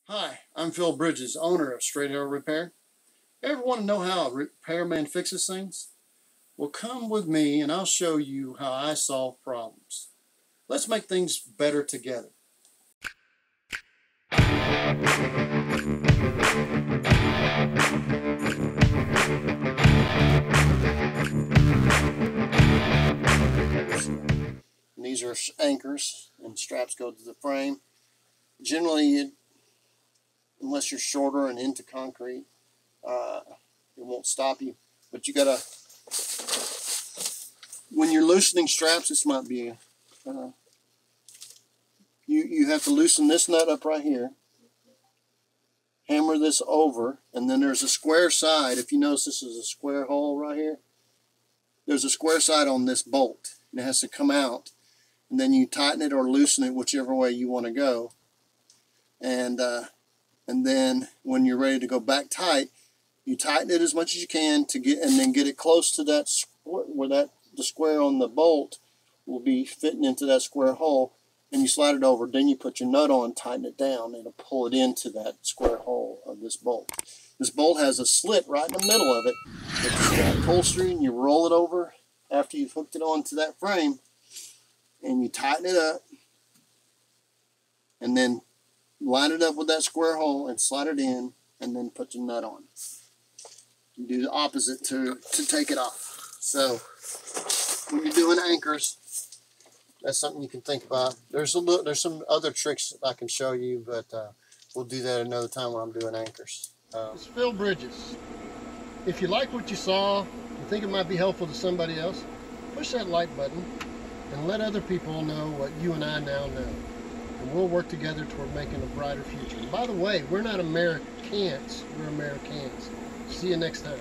Hi, I'm Phil Bridges, owner of Straight Arrow Repair. Ever want to know how a repairman fixes things? Well, come with me and I'll show you how I solve problems. Let's make things better together. And these are anchors and straps go to the frame. Generally, unless you're shorter and into concrete, it won't stop you. But you gotta, when you're loosening straps, this might be, you have to loosen this nut up right here, hammer this over, and then there's a square side. If you notice, this is a square hole right here. There's a square side on this bolt, and it has to come out, and then you tighten it or loosen it whichever way you want to go. And then when you're ready to go back tight, you tighten it as much as you can to get, and then get it close to that where the square on the bolt will be fitting into that square hole, and you slide it over. Then you put your nut on, tighten it down, and it'll pull it into that square hole of this bolt. This bolt has a slit right in the middle of it. It's upholstery, and you roll it over after you've hooked it onto that frame, and you tighten it up, and then line it up with that square hole and slide it in, and then put your nut on. You do the opposite to take it off. So when you're doing anchors, that's something you can think about. There's some other tricks that I can show you, but we'll do that another time when I'm doing anchors. It's Phil Bridges. If you like what you saw, you think it might be helpful to somebody else, push that like button and let other people know what you and I now know. And we'll work together toward making a brighter future. And by the way, we're not Americans, we're Americans. See you next time.